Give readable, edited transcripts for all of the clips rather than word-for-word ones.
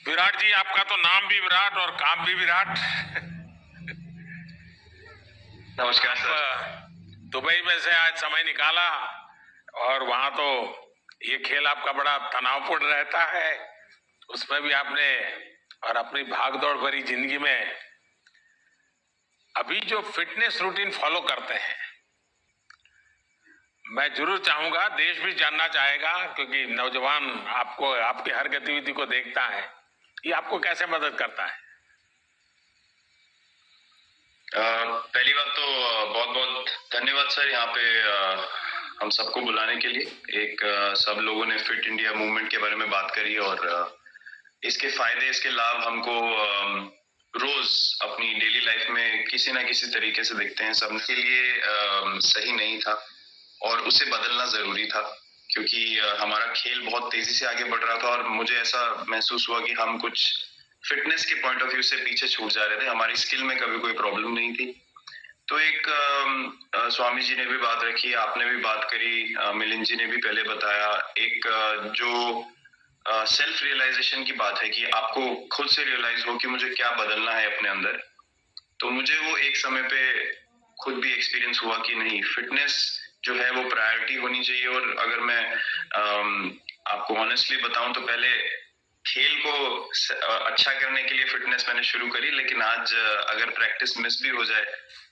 विराट जी, आपका तो नाम भी विराट और काम भी विराट। नमस्कार सर। दुबई में से आज समय निकाला और वहां तो ये खेल आपका बड़ा तनावपूर्ण रहता है, उसमें भी आपने और अपनी भागदौड़ भरी जिंदगी में अभी जो फिटनेस रूटीन फॉलो करते हैं, मैं जरूर चाहूंगा, देश भी जानना चाहेगा, क्योंकि नौजवान आपको, आपकी हर गतिविधि को देखता है, ये आपको कैसे मदद करता है? पहली बात तो बहुत बहुत धन्यवाद सर, यहाँ पे हम सबको बुलाने के लिए। एक सब लोगों ने फिट इंडिया मूवमेंट के बारे में बात करी और इसके फायदे, इसके लाभ हमको रोज अपनी डेली लाइफ में किसी ना किसी तरीके से दिखते हैं। सबके लिए सही नहीं था और उसे बदलना जरूरी था, क्योंकि हमारा खेल बहुत तेजी से आगे बढ़ रहा था और मुझे ऐसा महसूस हुआ कि हम कुछ फिटनेस के पॉइंट ऑफ व्यू से पीछे छूट जा रहे थे। हमारी स्किल में कभी कोई प्रॉब्लम नहीं थी। तो एक स्वामी जी ने भी बात रखी, आपने भी बात करी, मिलिंद जी ने भी पहले बताया, एक जो सेल्फ रियलाइजेशन की बात है कि आपको खुद से रियलाइज हो कि मुझे क्या बदलना है अपने अंदर। तो मुझे वो एक समय पे खुद भी एक्सपीरियंस हुआ कि नहीं, फिटनेस जो है वो प्रायोरिटी होनी चाहिए। और अगर मैं आपको ऑनेस्टली बताऊं तो पहले खेल को अच्छा करने के लिए फिटनेस मैंने शुरू करी, लेकिन आज अगर प्रैक्टिस मिस भी हो जाए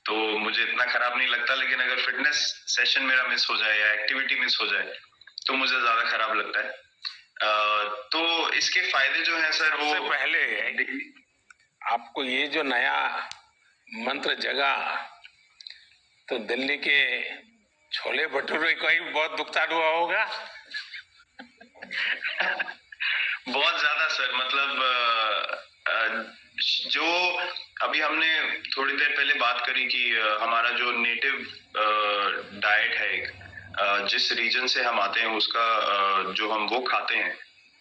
तो मुझे इतना खराब नहीं लगता, लेकिन अगर फिटनेस सेशन मेरा मिस हो जाए या एक्टिविटी मिस हो जाए तो मुझे ज्यादा खराब लगता है। तो इसके फायदे जो है सर, वो सबसे पहले आपको ये जो नया मंत्र जगा, तो दिल्ली के छोले भटूरे का ही बहुत नुकसान हुआ होगा। बहुत ज्यादा सर, मतलब जो अभी हमने थोड़ी देर पहले बात करी कि हमारा जो नेटिव डाइट है, जिस रीजन से हम आते हैं उसका जो हम वो खाते हैं,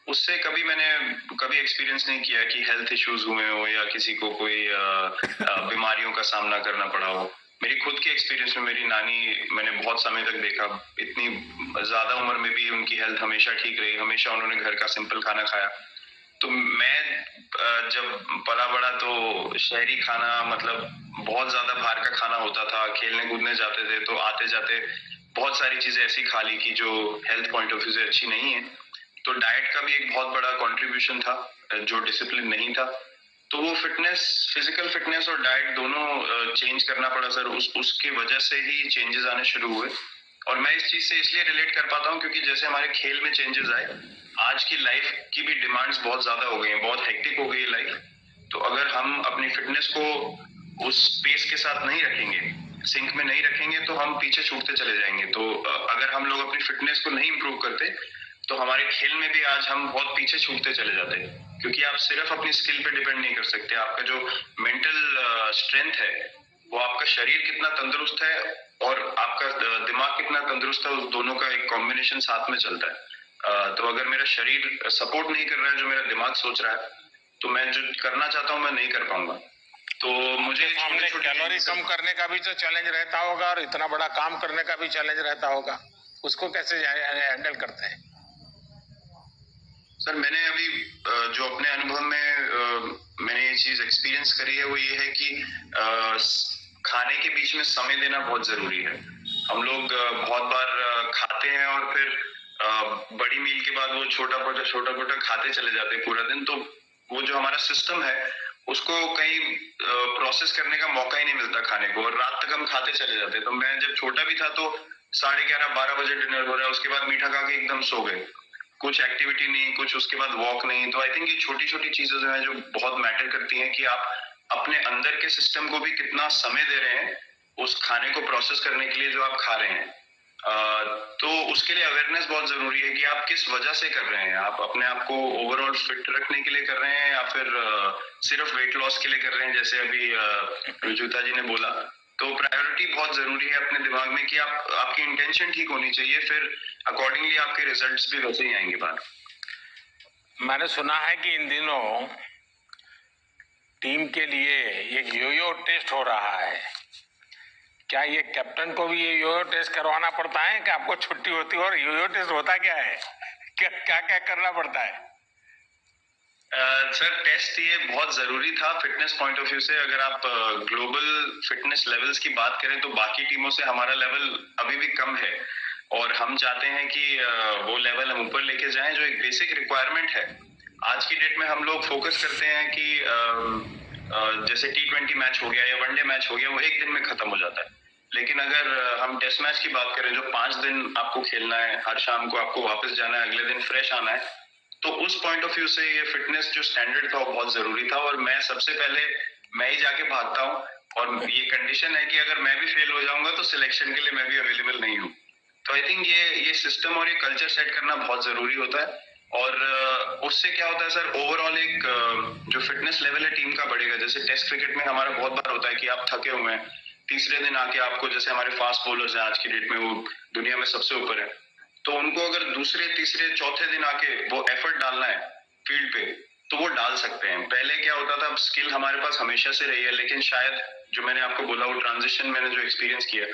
उससे मैंने कभी एक्सपीरियंस नहीं किया कि हेल्थ इश्यूज हुए हो या किसी को कोई बीमारियों का सामना करना पड़ा हो। मेरी खुद की एक्सपीरियंस में मेरी नानी, मैंने बहुत समय तक देखा, इतनी ज्यादा उम्र में भी उनकी हेल्थ हमेशा ठीक रही, हमेशा उन्होंने घर का सिंपल खाना खाया। तो मैं जब पला बड़ा तो शहरी खाना, मतलब बहुत ज्यादा बाहर का खाना होता था, खेलने कूदने जाते थे तो आते जाते बहुत सारी चीजें ऐसी खा ली कि जो हेल्थ पॉइंट ऑफ व्यू से अच्छी नहीं है। तो डाइट का भी एक बहुत बड़ा कंट्रीब्यूशन था, जो डिसिप्लिन नहीं था। तो वो फिटनेस, फिजिकल फिटनेस और डाइट दोनों चेंज करना पड़ा सर। उसकी वजह से ही चेंजेस आने शुरू हुए। और मैं इस चीज से इसलिए रिलेट कर पाता हूँ क्योंकि जैसे हमारे खेल में चेंजेस आए, आज की लाइफ की भी डिमांड्स बहुत ज्यादा हो गई हैं, बहुत हेक्टिक हो गई लाइफ। तो अगर हम अपनी फिटनेस को उस पेस के साथ नहीं रखेंगे, सिंक में नहीं रखेंगे, तो हम पीछे छूटते चले जाएंगे। तो अगर हम लोग अपनी फिटनेस को नहीं इंप्रूव करते तो हमारे खेल में भी आज हम बहुत पीछे छूटते चले जाते हैं। क्योंकि आप सिर्फ अपनी स्किल पे डिपेंड नहीं कर सकते, आपका जो मेंटल स्ट्रेंथ है, वो आपका शरीर कितना तंदुरुस्त है और आपका दिमाग कितना तंदुरुस्त है, उस दोनों का एक कॉम्बिनेशन साथ में चलता है। तो अगर मेरा शरीर सपोर्ट नहीं कर रहा है जो मेरा दिमाग सोच रहा है, तो मैं जो करना चाहता हूँ मैं नहीं कर पाऊंगा। तो मुझे सामने कैलोरी कम करने का भी तो चैलेंज रहता होगा और इतना बड़ा काम करने का भी चैलेंज रहता होगा, उसको कैसे हैंडल करते हैं? सर मैंने अभी जो अपने अनुभव में मैंने ये चीज एक्सपीरियंस करी है, वो ये है कि खाने के बीच में समय देना बहुत जरूरी है। हम लोग बहुत बार खाते हैं और फिर बड़ी मील के बाद वो छोटा छोटा खाते चले जाते हैं पूरा दिन। तो वो जो हमारा सिस्टम है उसको कहीं प्रोसेस करने का मौका ही नहीं मिलता खाने को, और रात तक हम खाते चले जाते हैं। तो मैं जब छोटा भी था तो 11:30-12 बजे डिनर हो रहा है, उसके बाद मीठा खा के एकदम सो गए, कुछ एक्टिविटी नहीं, कुछ उसके बाद वॉक नहीं। तो आई थिंक ये छोटी छोटी चीजें जो है जो बहुत मैटर करती हैं कि आप अपने अंदर के सिस्टम को भी कितना समय दे रहे हैं उस खाने को प्रोसेस करने के लिए जो आप खा रहे हैं। तो उसके लिए अवेयरनेस बहुत जरूरी है कि आप किस वजह से कर रहे हैं। आप अपने आप को ओवरऑल फिट रखने के लिए कर रहे हैं या फिर सिर्फ वेट लॉस के लिए कर रहे हैं, जैसे अभी रुजुता जी ने बोला। तो प्रायोरिटी बहुत जरूरी है अपने दिमाग में कि आपकी इंटेंशन ठीक होनी चाहिए, फिर अकॉर्डिंगली आपके रिजल्ट्स भी वैसे ही आएंगे बाहर। मैंने सुना है कि इन दिनों टीम के लिए एक योयो टेस्ट हो रहा है, क्या ये कैप्टन को भी ये योयो टेस्ट करवाना पड़ता है कि आपको छुट्टी होती है? और योयो टेस्ट होता क्या है, क्या क्या क्या करना पड़ता है? सर टेस्ट ये बहुत जरूरी था फिटनेस पॉइंट ऑफ व्यू से। अगर आप ग्लोबल फिटनेस लेवल्स की बात करें तो बाकी टीमों से हमारा लेवल अभी भी कम है, और हम चाहते हैं कि वो लेवल हम ऊपर लेके जाएं। जो एक बेसिक रिक्वायरमेंट है आज की डेट में, हम लोग फोकस करते हैं कि जैसे T20 मैच हो गया या वनडे मैच हो गया, वो एक दिन में खत्म हो जाता है। लेकिन अगर हम टेस्ट मैच की बात करें जो 5 दिन आपको खेलना है, हर शाम को आपको वापस जाना है, अगले दिन फ्रेश आना है, तो उस पॉइंट ऑफ व्यू से ये फिटनेस जो स्टैंडर्ड था वो बहुत जरूरी था। और मैं सबसे पहले मैं ही जाके भागता हूँ, और ये कंडीशन है कि अगर मैं भी फेल हो जाऊंगा तो सिलेक्शन के लिए मैं भी अवेलेबल नहीं हूँ। तो आई थिंक ये सिस्टम और ये कल्चर सेट करना बहुत जरूरी होता है। और उससे क्या होता है सर, ओवरऑल एक जो फिटनेस लेवल है टीम का बढ़ेगा। जैसे टेस्ट क्रिकेट में हमारा बहुत बार होता है कि आप थके हुए हैं, तीसरे दिन आके आपको, जैसे हमारे फास्ट बॉलर्स हैं आज की डेट में, वो दुनिया में सबसे ऊपर है, तो उनको अगर दूसरे तीसरे चौथे दिन आके वो एफर्ट डालना है फील्ड पे, तो वो डाल सकते हैं। पहले क्या होता था, स्किल हमारे पास हमेशा से रही है, लेकिन शायद जो मैंने आपको बोला वो ट्रांजिशन मैंने जो एक्सपीरियंस किया,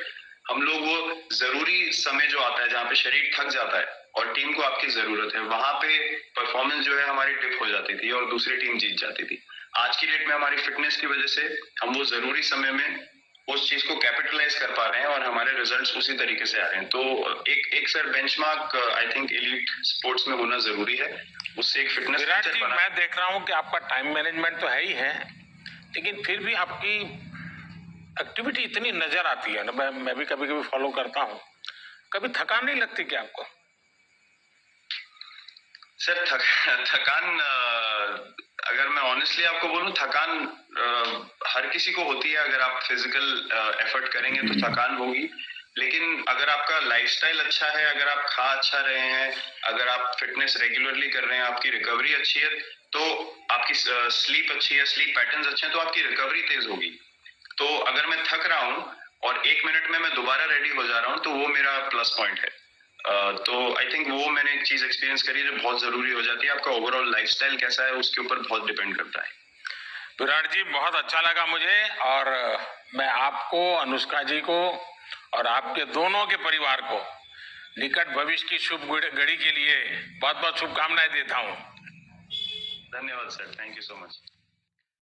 हम लोग वो जरूरी समय जो आता है जहाँ पे शरीर थक जाता है और टीम को आपकी जरूरत है, वहां पे परफॉर्मेंस जो है हमारी टिप हो जाती थी और दूसरी टीम जीत जाती थी। आज की डेट में हमारी फिटनेस की वजह से हम वो जरूरी समय में उस चीज को कैपिटलाइज कर पा रहे हैं और हमारे रिजल्ट्स उसी तरीके से आ रहे हैं। तो एक sir benchmark I think elite sports में होना जरूरी है, उससे एक फिटनेस विराट जी, मैं देख रहा हूं कि आपका टाइम मैनेजमेंट तो है ही है, लेकिन फिर भी आपकी एक्टिविटी इतनी नजर आती है ना, मैं भी कभी कभी फॉलो करता हूँ, कभी थकान नहीं लगती क्या आपको? सर थकान अगर मैं ऑनेस्टली आपको बोलूं, थकान हर किसी को होती है। अगर आप फिजिकल एफर्ट करेंगे तो थकान होगी, लेकिन अगर आपका लाइफस्टाइल अच्छा है, अगर आप खा अच्छा रहे हैं, अगर आप फिटनेस रेगुलरली कर रहे हैं, आपकी रिकवरी अच्छी है, तो आपकी स्लीप अच्छी है, स्लीप पैटर्न्स अच्छे हैं, तो आपकी रिकवरी तेज होगी। तो अगर मैं थक रहा हूँ और 1 मिनट में मैं दोबारा रेडी हो जा रहा हूँ, तो वो मेरा प्लस पॉइंट है। तो आई थिंक वो मैंने एक चीज एक्सपीरियंस करी जो बहुत जरूरी हो जाती है। आपका ओवरऑल लाइफस्टाइल कैसा है उसके ऊपर बहुत डिपेंड करता है। विराट जी, बहुत अच्छा लगा मुझे, और मैं आपको, अनुष्का जी को और आपके दोनों के परिवार को निकट भविष्य की शुभ घड़ी के लिए बहुत बहुत शुभकामनाएं देता हूं। धन्यवाद sir, thank you so much.